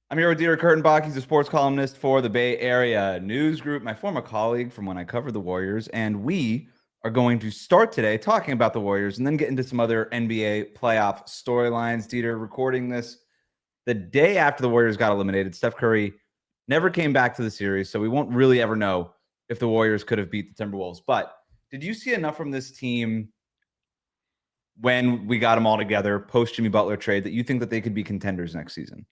I'm here with Dieter Kurtenbach. He's a sports columnist for the Bay Area News Group, my former colleague from when I covered the Warriors. And we are going to start today talking about the Warriors and then get into some other NBA playoff storylines. Dieter, recording this the day after the Warriors got eliminated. Steph Curry never came back to the series, so we won't really ever know if the Warriors could have beat the Timberwolves. But did you see enough from this team when we got them all together post Jimmy Butler trade that you think that they could be contenders next season?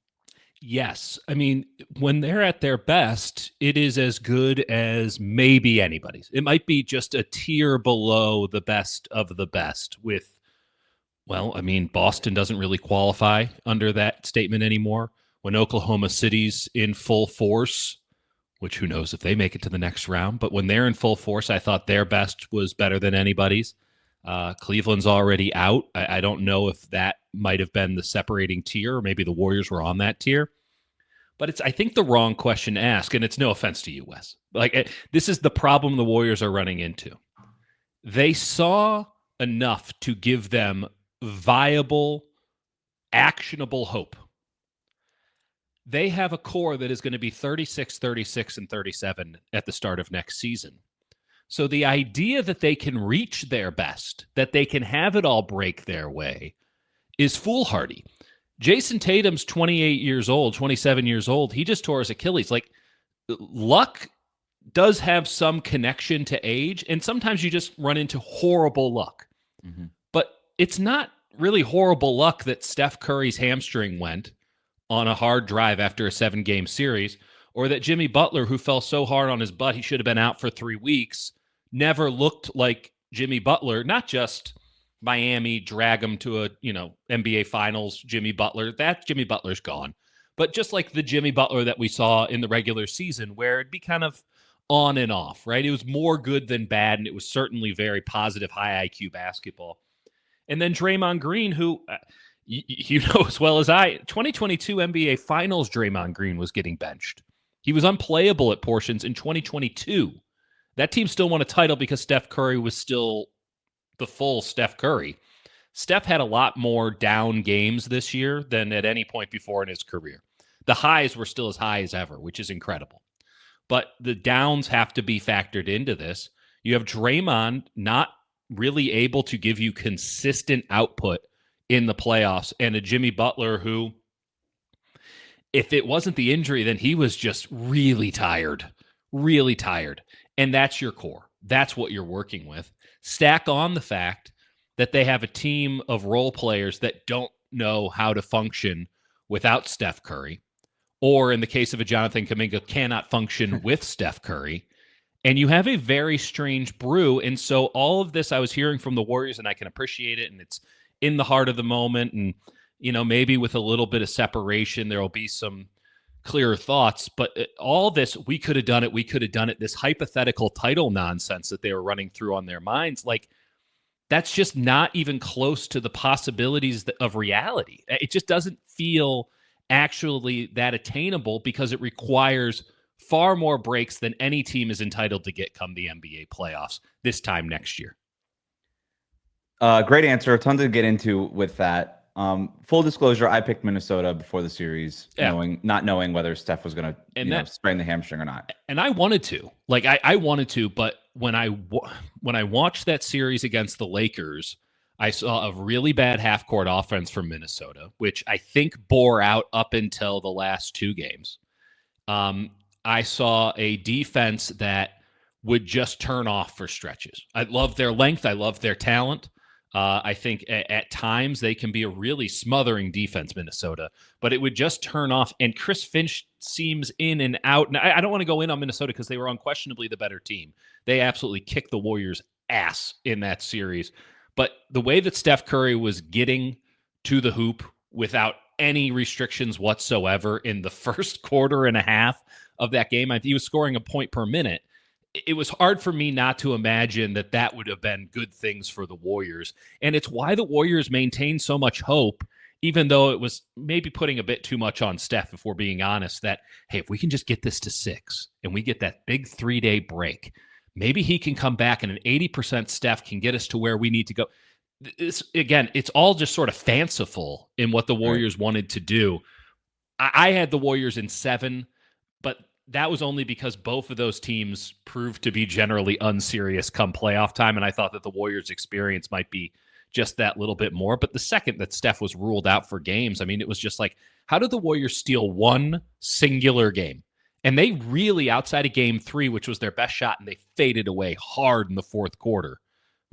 Yes. I mean, when they're at their best, it is as good as maybe anybody's. It might be just a tier below the best of the best with, well, I mean, Boston doesn't really qualify under that statement anymore. When Oklahoma City's in full force, which who knows if they make it to the next round, but when they're in full force, I thought their best was better than anybody's. Cleveland's already out. I don't know if that might have been the separating tier, or maybe the Warriors were on that tier. But it's, I think, the wrong question to ask, and it's no offense to you, Wes. This is the problem the Warriors are running into. They saw enough to give them viable, actionable hope. They have a core that is going to be 36, 36, and 37 at the start of next season. So the idea that they can reach their best, that they can have it all break their way, is foolhardy. Jason Tatum's 28 years old, 27 years old. He just tore his Achilles. Like, luck does have some connection to age, and sometimes you just run into horrible luck. Mm-hmm. But it's not really horrible luck that Steph Curry's hamstring went on a hard drive after a 7-game series, or that Jimmy Butler, who fell so hard on his butt he should have been out for 3 weeks, never looked like Jimmy Butler. Not just Miami drag him to a NBA Finals Jimmy Butler. That Jimmy Butler's gone. But just like the Jimmy Butler that we saw in the regular season, where it'd be kind of on and off, right? It was more good than bad, and it was certainly very positive, high IQ basketball. And then Draymond Green, who you know as well as I, 2022 NBA Finals Draymond Green was getting benched. He was unplayable at portions in 2022. That team still won a title because Steph Curry was still the full Steph Curry. Steph had a lot more down games this year than at any point before in his career. The highs were still as high as ever, which is incredible. But the downs have to be factored into this. You have Draymond not really able to give you consistent output in the playoffs, and a Jimmy Butler who, if it wasn't the injury, then he was just really tired. And that's your core. That's what you're working with. Stack on the fact that they have a team of role players that don't know how to function without Steph Curry, or in the case of a Jonathan Kaminga, cannot function with Steph Curry. And you have a very strange brew. And so all of this I was hearing from the Warriors, and I can appreciate it, and it's in the heart of the moment. And, maybe with a little bit of separation, there will be some clearer thoughts. But all this, we could have done it, this hypothetical title nonsense that they were running through on their minds, like, that's just not even close to the possibilities of reality. It just doesn't feel actually that attainable because it requires far more breaks than any team is entitled to get come the NBA playoffs this time next year. Great answer. A ton to get into with that. Full disclosure, I picked Minnesota before the series, not knowing whether Steph was going to sprain the hamstring or not. And I wanted to. I wanted to, but when I watched that series against the Lakers, I saw a really bad half-court offense from Minnesota, which I think bore out up until the last 2 games. I saw a defense that would just turn off for stretches. I love their length. I love their talent. I think at times they can be a really smothering defense, Minnesota, but it would just turn off. And Chris Finch seems in and out. And I don't want to go in on Minnesota because they were unquestionably the better team. They absolutely kicked the Warriors' ass in that series. But the way that Steph Curry was getting to the hoop without any restrictions whatsoever in the first quarter and a half of that game, he was scoring a point per minute. It was hard for me not to imagine that would have been good things for the Warriors. And it's why the Warriors maintain so much hope, even though it was maybe putting a bit too much on Steph, if we're being honest, that, hey, if we can just get this to 6 and we get that big 3-day break, maybe he can come back and an 80% Steph can get us to where we need to go. Again, it's all just sort of fanciful in what the Warriors wanted to do. I had the Warriors in 7, but that was only because both of those teams proved to be generally unserious come playoff time, and I thought that the Warriors' experience might be just that little bit more. But the second that Steph was ruled out for games, I mean, it was just like, how did the Warriors steal one singular game? And they really, outside of game 3, which was their best shot, and they faded away hard in the fourth quarter.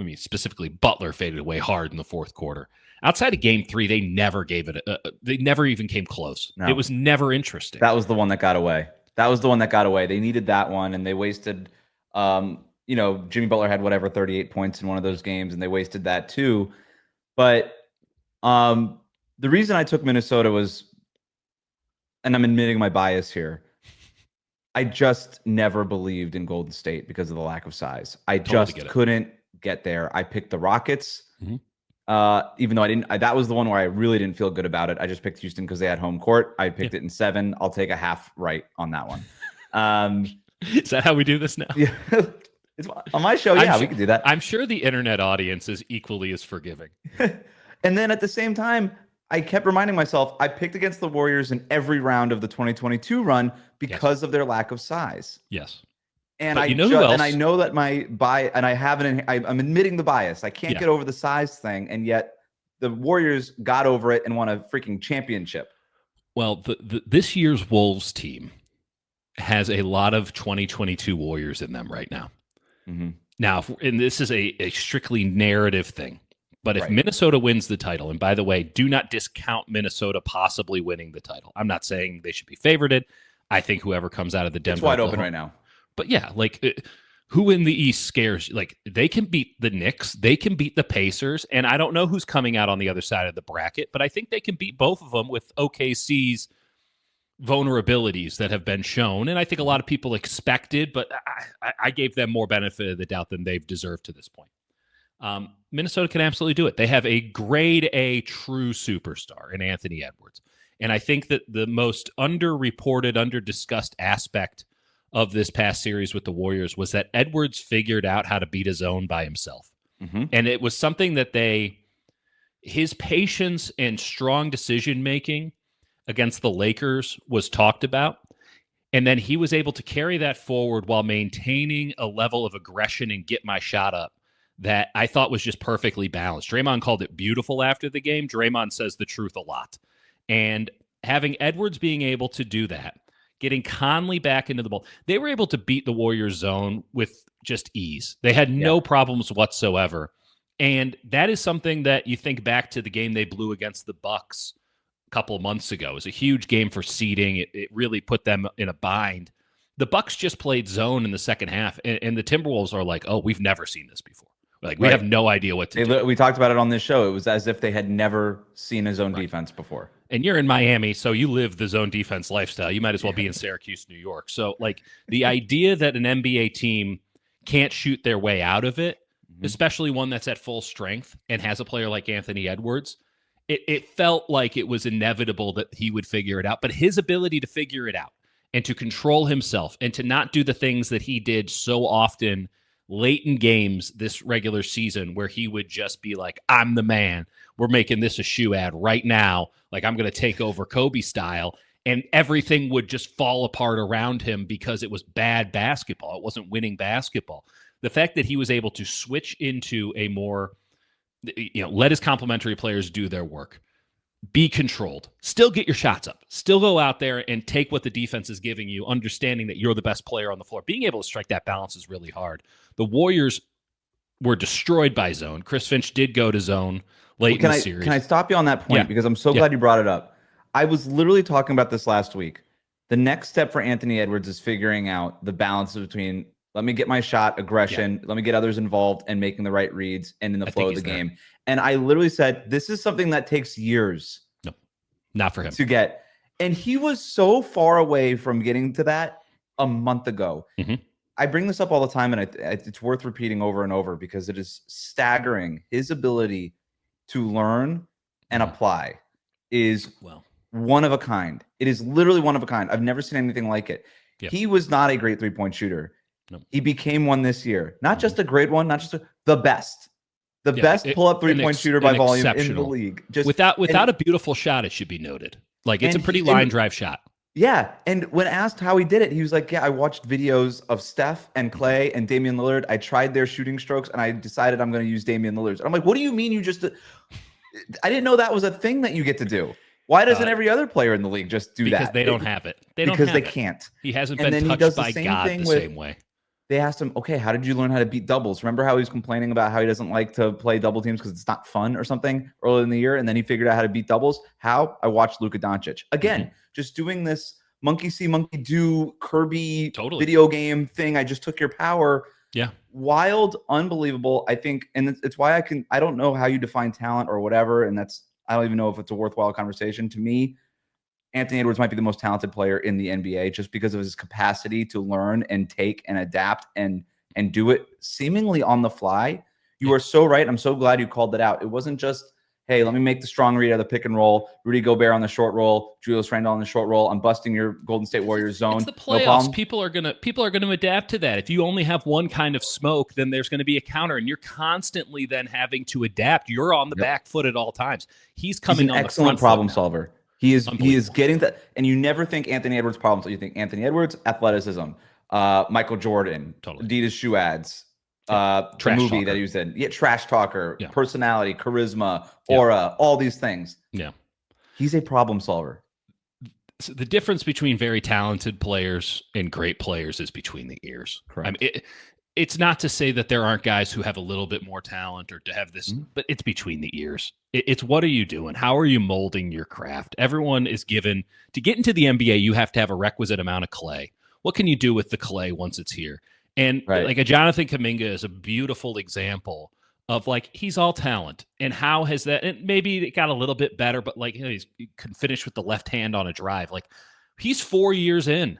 I mean, specifically, Butler faded away hard in the fourth quarter. Outside of game 3, they never gave it. They never even came close. No. It was never interesting. That was the one that got away. They needed that one, and they wasted. Jimmy Butler had 38 points in one of those games, and they wasted that too. But the reason I took Minnesota was, and I'm admitting my bias here, I just never believed in Golden State because of the lack of size. I just couldn't get there. I picked the Rockets. Mm-hmm. Even though I didn't, that was the one where I really didn't feel good about it. I just picked Houston because they had home court. I picked it in 7. I'll take a half right on that one. Is that how we do this now? Yeah. It's on my show. Yeah, we can do that. I'm sure the internet audience is equally as forgiving. And then at the same time, I kept reminding myself I picked against the Warriors in every round of the 2022 run because of their lack of size. Yes. And I know that my bias, and I'm admitting the bias. I can't get over the size thing, and yet the Warriors got over it and won a freaking championship. Well, this year's Wolves team has a lot of 2022 Warriors in them right now. Mm-hmm. Now, and this is a strictly narrative thing, but if Minnesota wins the title, and by the way, do not discount Minnesota possibly winning the title. I'm not saying they should be favorited. I think whoever comes out of the Denver, it's wide open right now. But yeah, like who in the East scares you? Like they can beat the Knicks, they can beat the Pacers, and I don't know who's coming out on the other side of the bracket, but I think they can beat both of them with OKC's vulnerabilities that have been shown, and I think a lot of people expected, but I gave them more benefit of the doubt than they've deserved to this point. Minnesota can absolutely do it. They have a grade A true superstar in Anthony Edwards, and I think that the most underreported, underdiscussed aspect of this past series with the Warriors was that Edwards figured out how to beat his own by himself. Mm-hmm. And it was something that his patience and strong decision-making against the Lakers was talked about. And then he was able to carry that forward while maintaining a level of aggression and get my shot up that I thought was just perfectly balanced. Draymond called it beautiful after the game. Draymond says the truth a lot. And having Edwards being able to do that, getting Conley back into the ball, they were able to beat the Warriors zone with just ease. They had no problems whatsoever. And that is something that you think back to the game they blew against the Bucks a couple of months ago. It was a huge game for seeding. It really put them in a bind. The Bucks just played zone in the second half, and the Timberwolves are like, oh, we've never seen this before. Like, we have no idea what to do. We talked about it on this show. It was as if they had never seen a zone defense before. And you're in Miami, so you live the zone defense lifestyle. You might as well be in Syracuse, New York. So, like, the idea that an NBA team can't shoot their way out of it, especially one that's at full strength and has a player like Anthony Edwards, it felt like it was inevitable that he would figure it out. But his ability to figure it out and to control himself and to not do the things that he did so often late in games this regular season where he would just be like, I'm the man. We're making this a shoe ad right now. Like, I'm going to take over Kobe style. And everything would just fall apart around him because it was bad basketball. It wasn't winning basketball. The fact that he was able to switch into a more, let his complementary players do their work, be controlled, still get your shots up, still go out there and take what the defense is giving you, understanding that you're the best player on the floor. Being able to strike that balance is really hard. The Warriors were destroyed by zone. Chris Finch did go to zone late in the series. Can I stop you on that point? Because I'm so glad you brought it up. I was literally talking about this last week. The next step for Anthony Edwards is figuring out the balance between let me get my shot, aggression, let me get others involved, and making the right reads and in the flow of the game. And I literally said, this is something that takes years. No, not for him. To get. And he was so far away from getting to that a month ago. Mm-hmm. I bring this up all the time, and it's worth repeating over and over because it is staggering. His ability to learn and apply is one of a kind. It is literally one of a kind. I've never seen anything like it. Yep. He was not a great three-point shooter. No. He became one this year. Not just a great one, not just the best. The best pull-up three-point shooter by volume in the league. Just without a beautiful shot, it should be noted. Like, it's a And pretty line drive shot. yeah. And when asked how he did it, he was like, yeah, I watched videos of Steph and Klay and Damian Lillard. I tried their shooting strokes and I decided I'm going to use Damian Lillard's. And I'm like, what do you mean you just I didn't know that was a thing that you get to do. Why doesn't every other player in the league just do because that? they don't have it. They don't because have they it. can't. He hasn't And been then he touched does the by same God thing the with, same way. they asked him, okay, how did you learn how to beat doubles? Remember how he was complaining about how he doesn't like to play double teams because it's not fun or something earlier in the year? And then he figured out how to beat doubles. How? I watched Luka Doncic. Again, just doing this monkey see, monkey do, Kirby video game thing. I just took your power. Yeah. Wild, unbelievable. I think, and it's why I don't know how you define talent or whatever. And I don't even know if it's a worthwhile conversation. To me, Anthony Edwards might be the most talented player in the NBA just because of his capacity to learn and take and adapt and do it seemingly on the fly. You are so right. I'm so glad you called that out. It wasn't just, hey, let me make the strong read out of the pick and roll, Rudy Gobert on the short roll, Julius Randle on the short roll. I'm busting your Golden State Warriors zone. It's the playoffs. People are gonna adapt to that. If you only have one kind of smoke, then there's going to be a counter, and you're constantly then having to adapt. You're on the back foot at all times. He's coming on the front foot. Excellent problem solver. He is getting that, and you never think Anthony Edwards problems. You think Anthony Edwards, athleticism, Michael Jordan, Adidas shoe ads, the movie talker that he was in, trash talker, personality, charisma, aura, all these things. Yeah, he's a problem solver. So the difference between very talented players and great players is between the ears. Correct. I mean, it's not to say that there aren't guys who have a little bit more talent or to have this, but it's between the ears. It's what are you doing? How are you molding your craft? Everyone is given to get into the NBA. You have to have a requisite amount of clay. What can you do with the clay once it's here? And like a Jonathan Kaminga is a beautiful example of like, he's all talent. And how has that, and maybe it got a little bit better, but like, he can finish with the left hand on a drive. Like, he's 4 years in,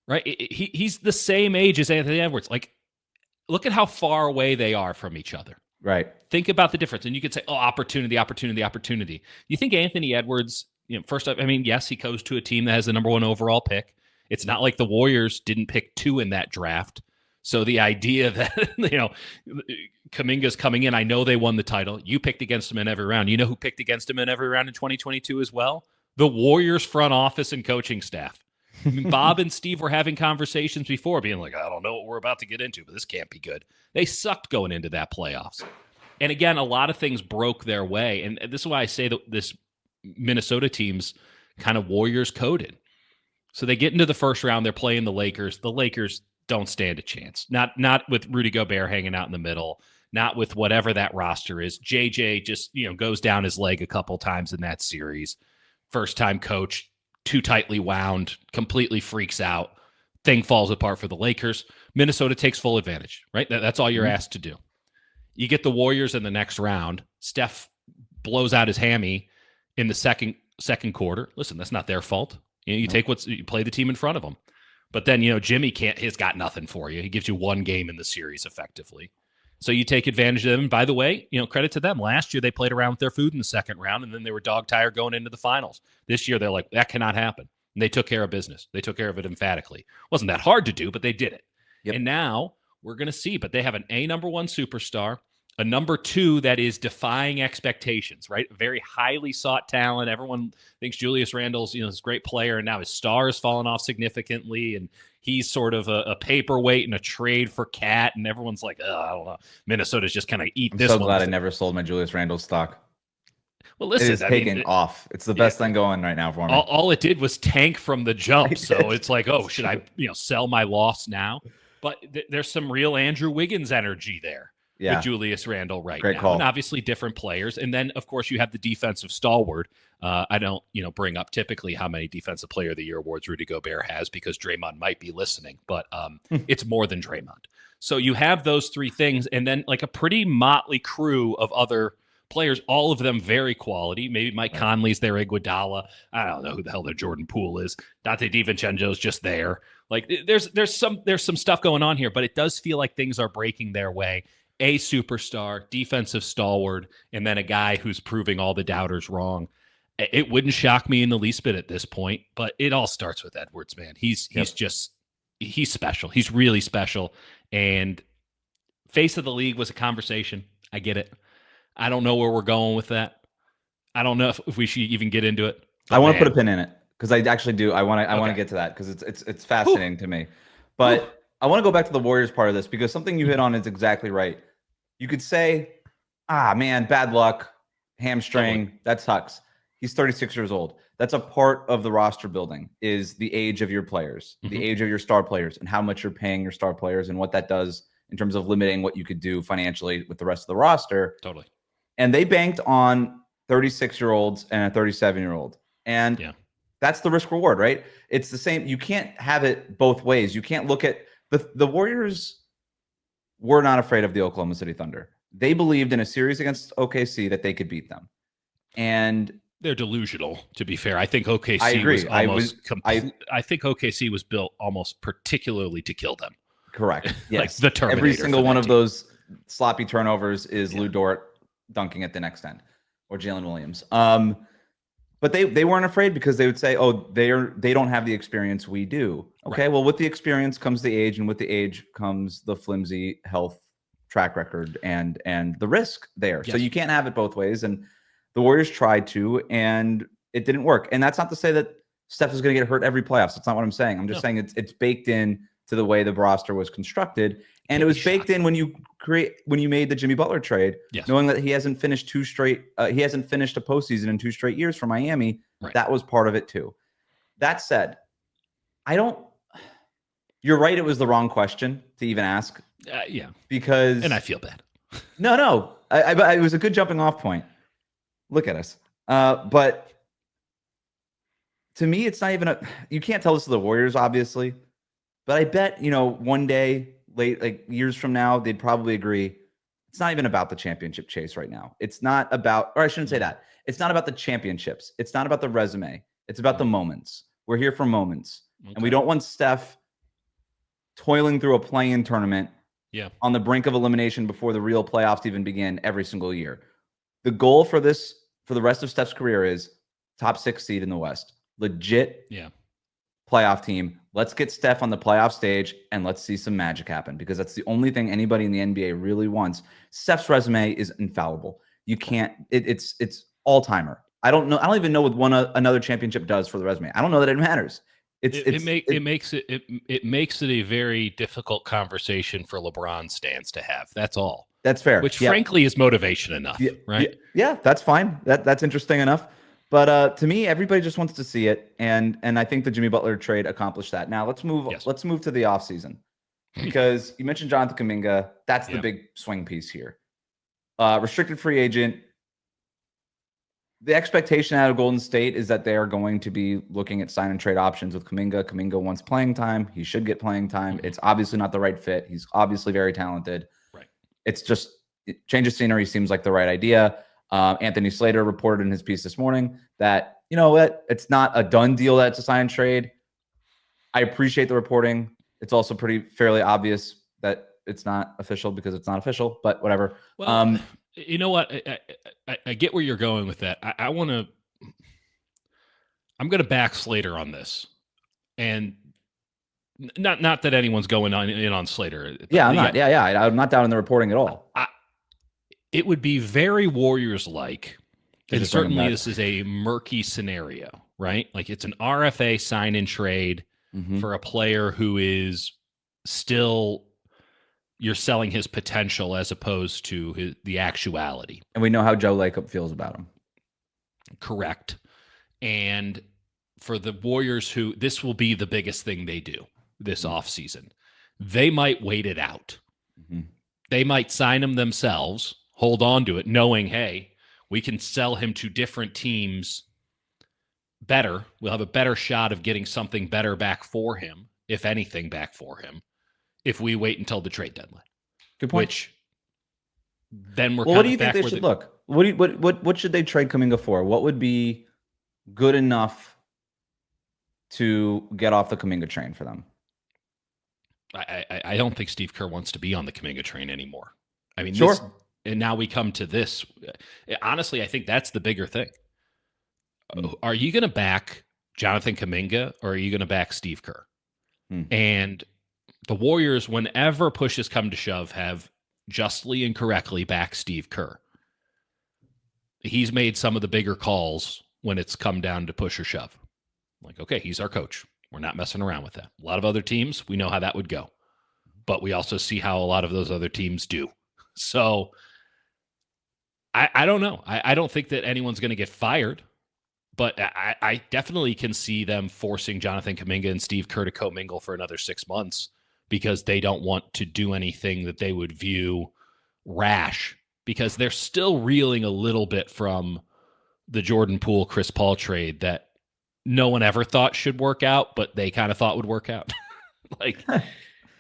right? He's the same age as Anthony Edwards. Like, look at how far away they are from each other. Right. Think about the difference. And you could say, oh, opportunity. You think Anthony Edwards, first up, I mean, yes, he goes to a team that has the number 1 overall pick. It's not like the Warriors didn't pick 2 in that draft. So the idea that, Kaminga's coming in, I know they won the title. You picked against him in every round. You know who picked against him in every round in 2022 as well? The Warriors front office and coaching staff. I mean, Bob and Steve were having conversations before being like, I don't know what we're about to get into, but this can't be good. They sucked going into that playoffs. And again, a lot of things broke their way. And this is why I say that this Minnesota team's kind of Warriors coded. So they get into the first round. They're playing the Lakers. The Lakers don't stand a chance. Not with Rudy Gobert hanging out in the middle, not with whatever that roster is. JJ just, goes down his leg a couple times in that series. First time coach, too tightly wound, completely freaks out. Thing falls apart for the Lakers. Minnesota takes full advantage, right? That's all you're asked to do. You get the Warriors in the next round. Steph blows out his hammy in the second quarter. Listen, that's not their fault. You play the team in front of them. But then, Jimmy he's got nothing for you. He gives you 1 game in the series effectively. So you take advantage of them. And by the way, credit to them. Last year, they played around with their food in the second round, and then they were dog tired going into the finals. This year, they're like, that cannot happen. And they took care of business. They took care of it emphatically. Wasn't that hard to do, but they did it. Yep. And now we're going to see. But they have an number 1 superstar, a number 2 that is defying expectations, right? Very highly sought talent. Everyone thinks Julius Randle's, this great player, and now his star has fallen off significantly, and he's sort of a paperweight in a trade for Cat, and everyone's like, I don't know. Minnesota's just kind of eat this one. I'm so glad I never sold my Julius Randle stock. Well, listen, it is taking off. It's the best thing going right now for me. All it did was tank from the jump. So it's like, oh, should I, sell my loss now? But there's some real Andrew Wiggins energy there. With Julius Randle right now. Call. And obviously different players. And then, of course, you have the defensive stalwart. I don't, bring up typically how many Defensive Player of the Year awards Rudy Gobert has because Draymond might be listening, but it's more than Draymond. So you have those 3 things, and then like a pretty motley crew of other players, all of them very quality. Maybe Mike Conley's there, Iguodala. I don't know who the hell their Jordan Poole is. Dante DiVincenzo's just there. Like there's some stuff going on here, but it does feel like things are breaking their way. A superstar, defensive stalwart, and then a guy who's proving all the doubters wrong. It wouldn't shock me in the least bit at this point, but it all starts with Edwards, man. He's special. He's really special. And face of the league was a conversation. I get it. I don't know where we're going with that. I don't know if we should even get into it. I want to put a pin in it because I actually do. I want to get to that because it's fascinating to me. But I want to go back to the Warriors part of this because something you hit on is exactly right. You could say, man, bad luck, hamstring, that sucks. He's 36 years old. That's a part of the roster building is the age of your players, the age of your star players, and how much you're paying your star players and what that does in terms of limiting what you could do financially with the rest of the roster. Totally. And they banked on 36-year-olds and a 37-year-old. And that's the risk reward, right? It's the same. You can't have it both ways. You can't look at the Warriors were not afraid of the Oklahoma City Thunder. They believed in a series against OKC that they could beat them. And they're delusional, to be fair. I think OKC was almost I think OKC was built almost particularly to kill them. Correct. Yes. Like the Terminator. Every single one of those sloppy turnovers is Lou Dort dunking at the next end or Jalen Williams. But they weren't afraid because they would say, oh, they don't have the experience we do. Okay, well, with the experience comes the age, and with the age comes the flimsy health track record and the risk there. So you can't have it both ways. And the Warriors tried to, and it didn't work. And that's not to say that Steph is going to get hurt every playoffs. That's not what I'm saying. I'm just saying it's baked in to the way the roster was constructed. And it was baked in when you made the Jimmy Butler trade, knowing that he hasn't finished he hasn't finished a postseason in 2 straight years for Miami. That was part of it too. That said, you're right. It was the wrong question to even ask. Because, and I feel bad. No, it was a good jumping off point. Look at us. But to me, it's not even you can't tell this to the Warriors, obviously, but I bet, one day, like years from now, they'd probably agree. It's not even about the championship chase right now. It's not about, or I shouldn't say that. It's not about the championships. It's not about the resume. It's about the moments. We're here for moments. And we don't want Steph toiling through a play-in tournament on the brink of elimination before the real playoffs even begin every single year. The goal for the rest of Steph's career is top 6 seed in the West. Legit playoff team. Let's get Steph on the playoff stage and let's see some magic happen because that's the only thing anybody in the NBA really wants. Steph's resume is infallible. You can't. It's all-timer. I don't know. I don't even know what another championship does for the resume. I don't know that it matters. It makes it a very difficult conversation for LeBron stans to have. That's all. That's fair. Which frankly is motivation enough, right? Yeah, that's fine. That's interesting enough. But to me, everybody just wants to see it, and I think the Jimmy Butler trade accomplished that. Now let's move. Let's move to the offseason because you mentioned Jonathan Kaminga. That's the big swing piece here. Restricted free agent. The expectation out of Golden State is that they are going to be looking at sign and trade options with Kaminga. Kaminga wants playing time. He should get playing time. It's obviously not the right fit. He's obviously very talented. Right. It's just change of scenery seems like the right idea. Anthony Slater reported in his piece this morning that, it's not a done deal that it's a sign and trade. I appreciate the reporting. It's also fairly obvious that it's not official because it's not official, but whatever. Well, you know what? I get where you're going with that. I'm going to back Slater on this. And not that anyone's going on Slater. Yeah, I'm not. Yeah. I'm not down in the reporting at all. It would be very Warriors-like, and certainly this is a murky scenario, right? Like it's an RFA sign-in trade for a player who is still you're selling his potential as opposed to the actuality. And we know how Joe Lacob feels about him. Correct. And for the Warriors, this will be the biggest thing they do this offseason, they might wait it out. They might sign him themselves, hold on to it, knowing, hey, we can sell him to different teams better. We'll have a better shot of getting something better back for him, if anything back for him, if we wait until the trade deadline. Good point. Which then we're what do you think they should look? What should they trade Kaminga for? What would be good enough to get off the Kaminga train for them? I don't think Steve Kerr wants to be on the Kaminga train anymore. I mean, sure. And now we come to this. Honestly, I think that's the bigger thing. Are you going to back Jonathan Kaminga or are you going to back Steve Kerr? And the Warriors, whenever pushes come to shove, have justly and correctly backed Steve Kerr. He's made some of the bigger calls when it's come down to push or shove. Like, okay, he's our coach. We're not messing around with that. A lot of other teams, we know how that would go. But we also see how a lot of those other teams do. So I don't know. I don't think that anyone's going to get fired. But I definitely can see them forcing Jonathan Kaminga and Steve Kerr to commingle for another 6 months because they don't want to do anything that they would view rash, because they're still reeling a little bit from the Jordan Poole, Chris Paul trade that no one ever thought should work out, but they kind of thought would work out.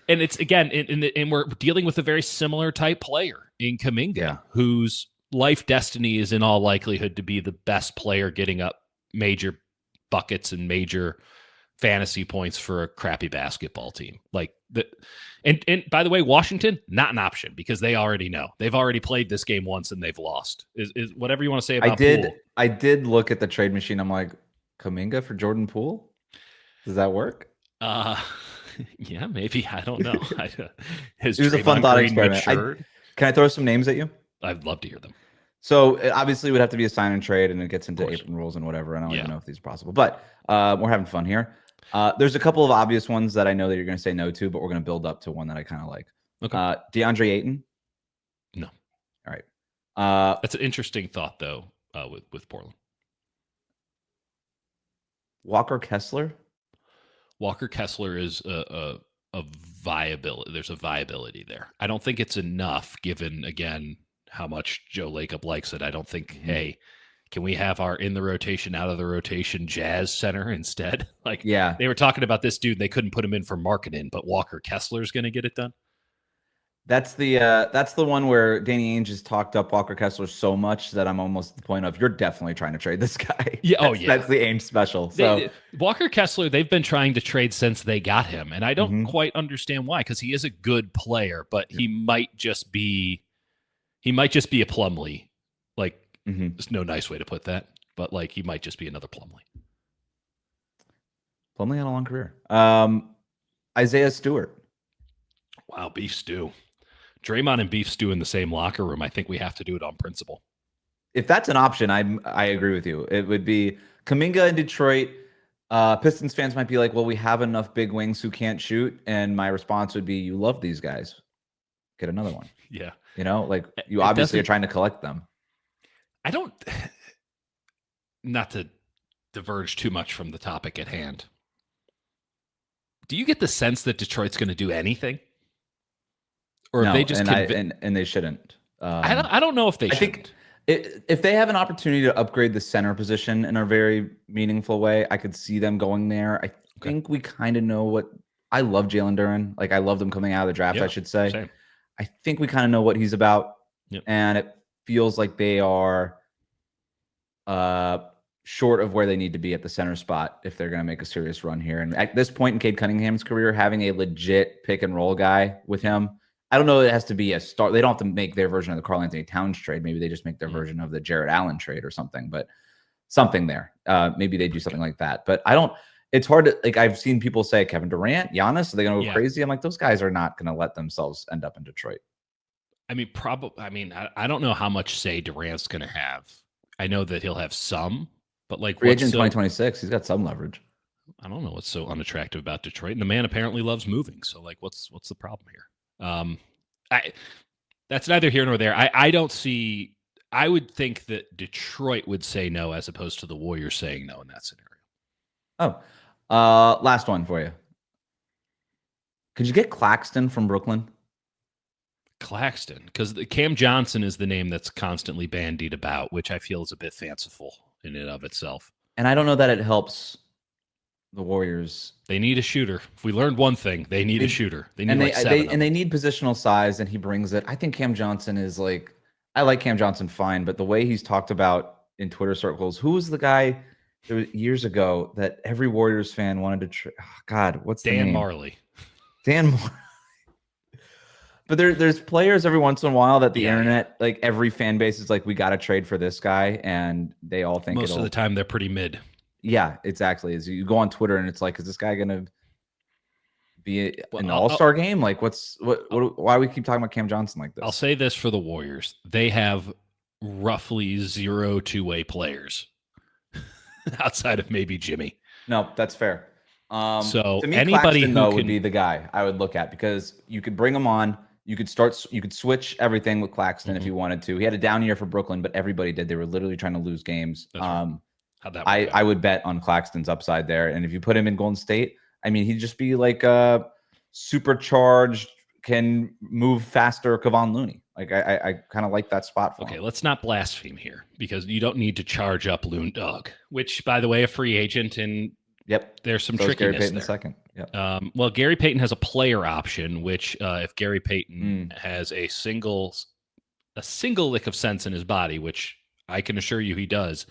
And it's, again, and we're dealing with a very similar type player in Kaminga, whose life destiny is in all likelihood to be the best player getting up major buckets and major fantasy points for a crappy basketball team. And by the way, Washington, not an option because they already know. They've already played this game once and they've lost. Is whatever you want to say about Poole. I did look at the trade machine. I'm like, Kaminga for Jordan Poole? Does that work? Yeah, maybe. I don't know. It was a fun thought experiment. Can I throw some names at you? I'd love to hear them. So obviously it would have to be a sign and trade, and it gets into apron rules and whatever. I don't even know if these are possible, but we're having fun here. There's a couple of obvious ones that I know that you're going to say no to, but we're going to build up to one that I kind of like. Okay. DeAndre Ayton? No. All right. That's an interesting thought, though, with Portland. Walker Kessler? Walker Kessler is a viability. There's a viability there. I don't think it's enough given, again, how much Joe Lacob likes it. I don't think, hey, can we have our in the rotation, out of the rotation Jazz center instead? They were talking about this dude. They couldn't put him in for marketing, but Walker Kessler's going to get it done. That's the one where Danny Ainge has talked up Walker Kessler so much that I'm almost at the point of, you're definitely trying to trade this guy. Yeah. That's the Ainge special. So Walker Kessler, they've been trying to trade since they got him. And I don't quite understand why, because he is a good player, but he might just be a Plumlee. There's no nice way to put that, but he might just be another Plumlee. Plumlee had a long career. Isaiah Stewart. Wow, beef stew. Draymond and beef stew in the same locker room. I think we have to do it on principle. If that's an option, I agree with you. It would be Kaminga in Detroit. Pistons fans might be like, well, we have enough big wings who can't shoot. And my response would be, you love these guys. Get another one. Yeah. You obviously are trying to collect them. I don't, not to diverge too much from the topic at hand. Do you get the sense that Detroit's going to do anything? Or no, they just and they shouldn't. I don't know if they should. If they have an opportunity to upgrade the center position in a very meaningful way, I could see them going there. I think we kind of know what. I love Jalen Duren. I loved him coming out of the draft, I should say. Same. I think we kind of know what he's about. Yep. And it feels like they are short of where they need to be at the center spot if they're going to make a serious run here. And at this point in Cade Cunningham's career, having a legit pick and roll guy with him, I don't know it has to be a start. They don't have to make their version of the Karl Anthony Towns trade. Maybe they just make their version of the Jarrett Allen trade or something, but something there. Maybe they do something like that. But it's hard to, I've seen people say Kevin Durant, Giannis, are they going to go crazy? I'm like, those guys are not going to let themselves end up in Detroit. I mean, I don't know how much say Durant's going to have. I know that he'll have some, but free agent 2026, he's got some leverage. I don't know what's so unattractive about Detroit. And the man apparently loves moving. So what's the problem here? That's neither here nor there. I don't see. I would think that Detroit would say no as opposed to the Warriors saying no in that scenario. Last one for you. Could you get Claxton from Brooklyn? Claxton, because Cam Johnson is the name that's constantly bandied about, which I feel is a bit fanciful in and of itself. And I don't know that it helps the Warriors. They need a shooter. If we learned one thing, they need a shooter. They need they need positional size, and he brings it. I think Cam Johnson is I like Cam Johnson fine, but the way he's talked about in Twitter circles, who was the guy years ago that every Warriors fan wanted to God, what's the name? Dan Marley. Dan Marley. But there's players every once in a while that the internet, every fan base is like, we got to trade for this guy, and they all think most of the time they're pretty mid. Yeah, exactly. As you go on Twitter and it's like, is this guy gonna be in the All-Star game? Why do we keep talking about Cam Johnson like this? I'll say this for the Warriors: they have roughly 0 two-way players. outside of maybe Jimmy. No, that's fair. So To me, anybody Claxton who though can, would be the guy I would look at because you could bring him on. You could switch everything with Claxton if you wanted to. He had a down year for Brooklyn, but everybody did. They were literally trying to lose games. That's right. How'd that work out? I would bet on Claxton's upside there. And if you put him in Golden State, I mean, he'd just be like a supercharged, can move faster Kevon Looney. Like I kind of like that spot for him. Let's not blaspheme here because you don't need to charge up Loon Dog, which, by the way, a free agent, and there's some trickiness Gary Payton there. Second. Yep. Well, Gary Payton has a player option, which if Gary Payton has a single lick of sense in his body, which I can assure you he does,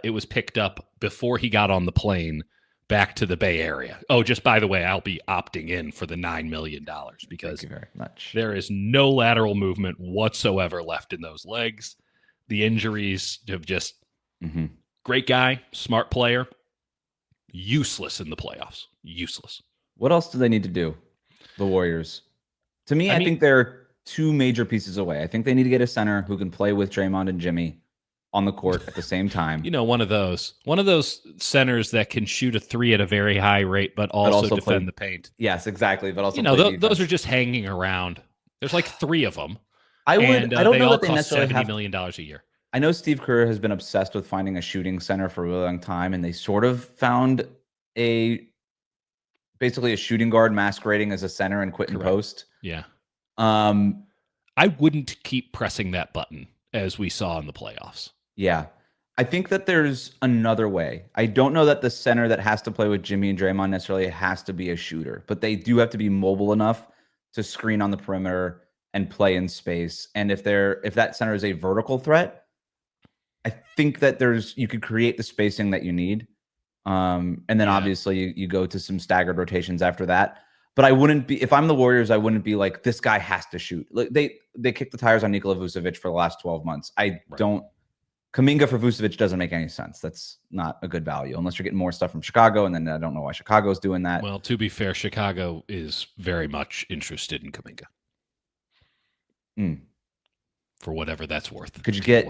it was picked up before he got on the plane back to the Bay Area. Oh, just by the way, I'll be opting in for the $9 million because Thank you very much. There is no lateral movement whatsoever left in those legs. The injuries have just great guy, smart player, useless in the playoffs. Useless. What else do they need to do? The Warriors. To me, I think they're two major pieces away. I think they need to get a center who can play with Draymond and Jimmy on the court at the same time. One of those centers that can shoot a three at a very high rate, but also defend the paint. Yes, exactly. But also, those are just hanging around. There's like three of them. I don't know that they necessarily $70 million a year. I know Steve Kerr has been obsessed with finding a shooting center for a really long time, and they sort of found basically a shooting guard masquerading as a center and quit in post. Yeah. I wouldn't keep pressing that button as we saw in the playoffs. Yeah. I think that there's another way. I don't know that the center that has to play with Jimmy and Draymond necessarily has to be a shooter, but they do have to be mobile enough to screen on the perimeter and play in space. And if that center is a vertical threat, I think that you could create the spacing that you need. And then obviously you go to some staggered rotations after that. But I wouldn't be, if I'm the Warriors, I wouldn't be like, this guy has to shoot. Like they kicked the tires on Nikola Vucevic for the last 12 months. Kaminga for Vucevic doesn't make any sense. That's not a good value unless you're getting more stuff from Chicago. And then I don't know why Chicago's doing that. Well, to be fair, Chicago is very much interested in Kaminga. For whatever that's worth. Could you get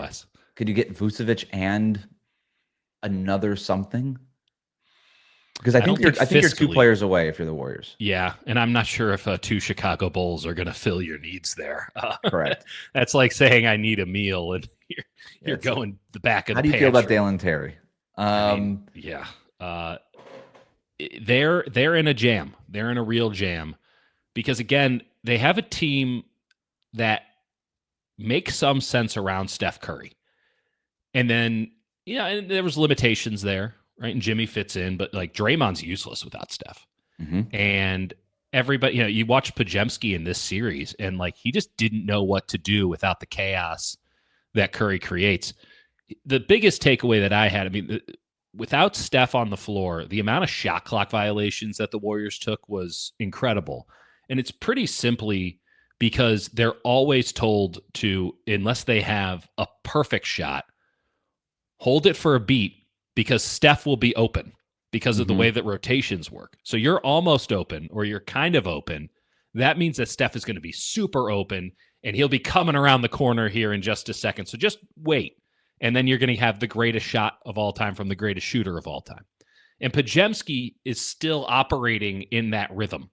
Vucevic and another something? Because I think you're 2 players away if you're the Warriors. Yeah, and I'm not sure if 2 Chicago Bulls are going to fill your needs there. Correct. That's like saying I need a meal, and you're going the back of the pantry. How do you feel about Dalen Terry? They're in a jam. They're in a real jam because, again, they have a team that makes some sense around Steph Curry. And then, and there was limitations there. Right, and Jimmy fits in, but like Draymond's useless without Steph. And everybody, you watch Podziemski in this series, and like he just didn't know what to do without the chaos that Curry creates. The biggest takeaway that I had, without Steph on the floor, the amount of shot clock violations that the Warriors took was incredible. And it's pretty simply because they're always told to, unless they have a perfect shot, hold it for a beat, because Steph will be open because of the way that rotations work. So you're almost open or you're kind of open. That means that Steph is going to be super open and he'll be coming around the corner here in just a second. So just wait. And then you're going to have the greatest shot of all time from the greatest shooter of all time. And Podziemski is still operating in that rhythm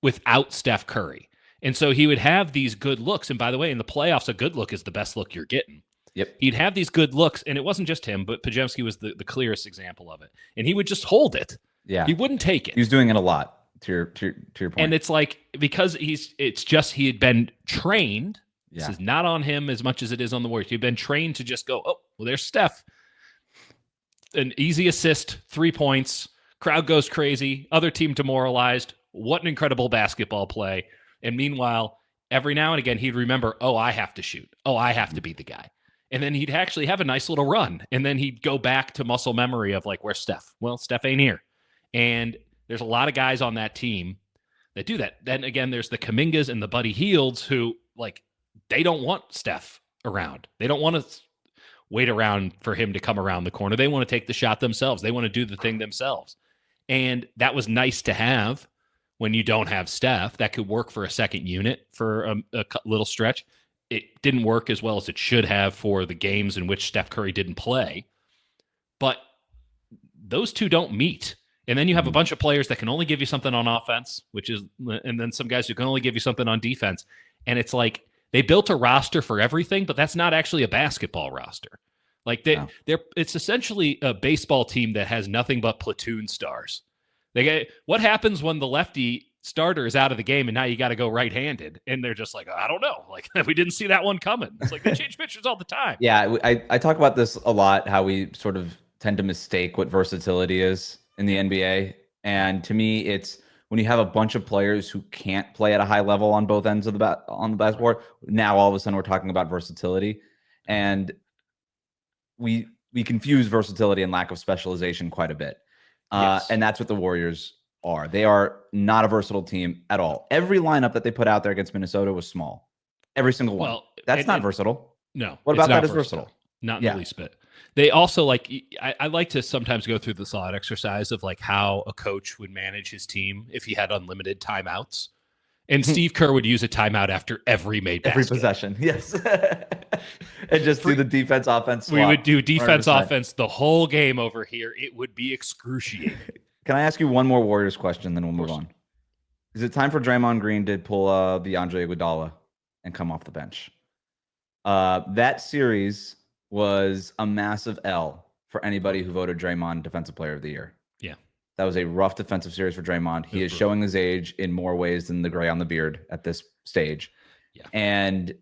without Steph Curry. And so he would have these good looks. And by the way, in the playoffs, a good look is the best look you're getting. Yep. He'd have these good looks, and it wasn't just him, but Podziemski was the clearest example of it. And he would just hold it. Yeah. He wouldn't take it. He was doing it a lot, to your point. And it's like, because he had been trained. This is not on him as much as it is on the Warriors. He'd been trained to just go, oh, well, there's Steph. An easy assist, 3 points. Crowd goes crazy. Other team demoralized. What an incredible basketball play. And meanwhile, every now and again, he'd remember, oh, I have to shoot. Oh, I have to be the guy. And then he'd actually have a nice little run. And then he'd go back to muscle memory of like, where's Steph? Well, Steph ain't here. And there's a lot of guys on that team that do that. Then again, there's the Kamingas and the Buddy Hields who, like, they don't want Steph around. They don't want to wait around for him to come around the corner. They want to take the shot themselves. They want to do the thing themselves. And that was nice to have when you don't have Steph. That could work for a second unit for a little stretch. It didn't work as well as it should have for the games in which Steph Curry didn't play. But those two don't meet. And then you have a Mhm. bunch of players that can only give you something on offense, and then some guys who can only give you something on defense. And it's like they built a roster for everything, but that's not actually a basketball roster. Like it's essentially a baseball team that has nothing but platoon stars. What happens when the lefty starter is out of the game and now you got to go right-handed? And they're just like, I don't know. Like, we didn't see that one coming. It's like they change pitchers all the time. Yeah, I talk about this a lot, how we sort of tend to mistake what versatility is in the NBA. And to me, it's when you have a bunch of players who can't play at a high level on both ends of on the basketball. Now all of a sudden we're talking about versatility, and we confuse versatility and lack of specialization quite a bit. Yes. And that's what the Warriors are. They are not a versatile team at all. Every lineup that they put out there against Minnesota was small. Every single one. That's not versatile. No. What about that is versatile? Not in the least bit. They also I like to sometimes go through the thought exercise of like how a coach would manage his team if he had unlimited timeouts. And Steve Kerr would use a timeout after every made basket. Every possession, yes. And just do the defense offense swap. We would do defense 100%. offense the whole game over here. It would be excruciating. Can I ask you one more Warriors question, then we'll move on? Is it time for Draymond Green to pull the Andre Iguodala and come off the bench? That series was a massive L for anybody who voted Draymond Defensive Player of the Year. Yeah. That was a rough defensive series for Draymond. He is showing his age in more ways than the gray on the beard at this stage. Yeah. And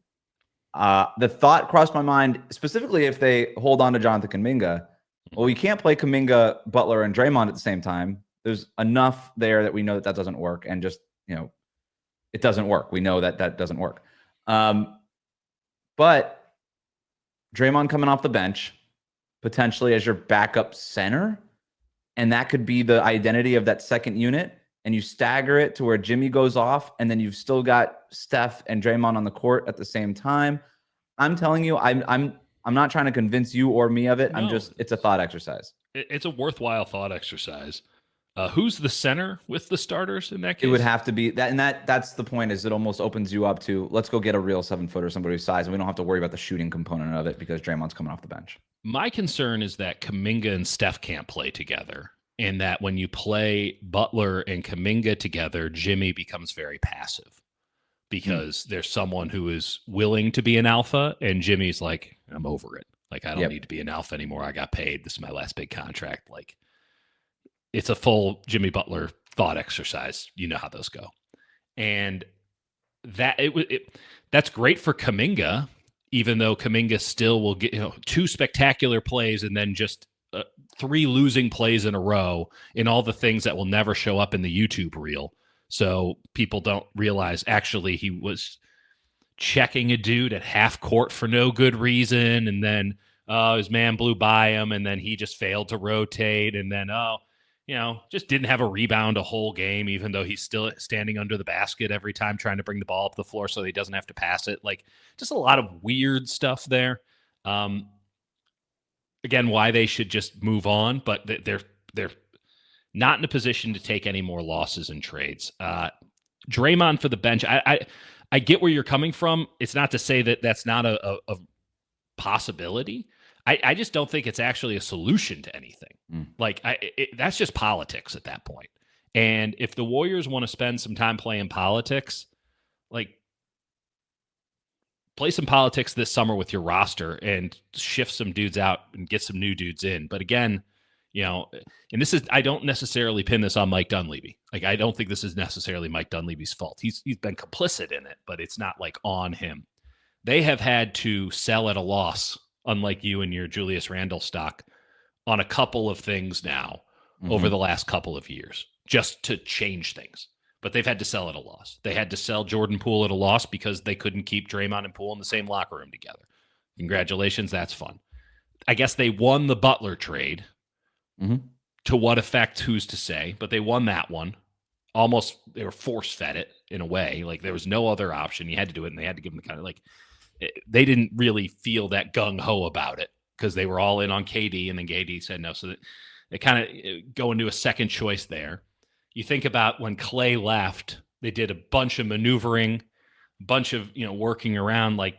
the thought crossed my mind, specifically if they hold on to Jonathan Kaminga. Well, you can't play Kaminga, Butler, and Draymond at the same time. There's enough there that we know that doesn't work. And just, it doesn't work. We know that doesn't work. But Draymond coming off the bench, potentially as your backup center, and that could be the identity of that second unit, and you stagger it to where Jimmy goes off, and then you've still got Steph and Draymond on the court at the same time. I'm telling you, I'm not trying to convince you or me of it. No. It's a thought exercise. It's a worthwhile thought exercise. Who's the center with the starters in that case? It would have to be that, and that's the point. Is it almost opens you up to let's go get a real 7-footer, somebody's size, and we don't have to worry about the shooting component of it because Draymond's coming off the bench. My concern is that Kaminga and Steph can't play together, and that when you play Butler and Kaminga together, Jimmy becomes very passive because there's someone who is willing to be an alpha, and Jimmy's like, I'm over it. Like, I don't need to be an alpha anymore. I got paid. This is my last big contract. Like, it's a full Jimmy Butler thought exercise. You know how those go. And that's great for Kaminga, even though Kaminga still will get 2 spectacular plays and then just 3 losing plays in a row in all the things that will never show up in the YouTube reel. So people don't realize actually he was checking a dude at half court for no good reason. And then his man blew by him and then he just failed to rotate. And then, just didn't have a rebound a whole game, even though he's still standing under the basket every time trying to bring the ball up the floor so he doesn't have to pass it. Like, just a lot of weird stuff there. Again, why they should just move on, but they're not in a position to take any more losses in trades. Draymond for the bench. I get where you're coming from. It's not to say that that's not a possibility. I just don't think it's actually a solution to anything. Like, that's just politics at that point. And if the Warriors want to spend some time playing politics, like, play some politics this summer with your roster and shift some dudes out and get some new dudes in. But again, and I don't necessarily pin this on Mike Dunleavy. Like, I don't think this is necessarily Mike Dunleavy's fault. He's been complicit in it, but it's not like on him. They have had to sell at a loss, unlike you and your Julius Randle stock, on a couple of things now over the last couple of years, just to change things. But they've had to sell at a loss. They had to sell Jordan Poole at a loss because they couldn't keep Draymond and Poole in the same locker room together. Congratulations, that's fun. I guess they won the Butler trade. To what effect, who's to say? But they won that one. Almost, they were force-fed it in a way. Like, there was no other option. You had to do it, and they had to give them the kind of, like, they didn't really feel that gung-ho about it because they were all in on KD, and then KD said no. So they kind of go into a second choice there. You think about when Klay left, they did a bunch of maneuvering, a bunch of, working around. Like,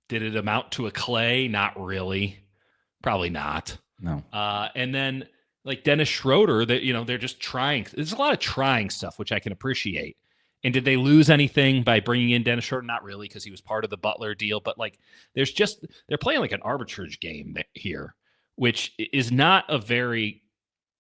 did it amount to a Klay? Not really. Probably not. No. And then like Dennis Schroeder, that, you know, they're just trying. There's a lot of trying stuff, which I can appreciate. And did they lose anything by bringing in Dennis Schroeder? Not really, because he was part of the Butler deal. But like, they're playing like an arbitrage game here, which is not a very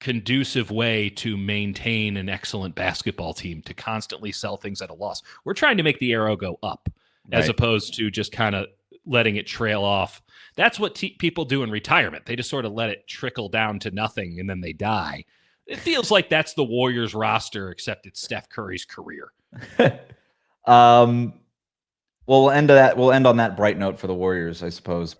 conducive way to maintain an excellent basketball team, to constantly sell things at a loss. We're trying to make the arrow go up, as opposed to just kind of letting it trail off. That's what people do in retirement. They just sort of let it trickle down to nothing and then they die. It feels like that's the Warriors roster, except it's Steph Curry's career. Well, we'll end on that bright note for the Warriors, I suppose.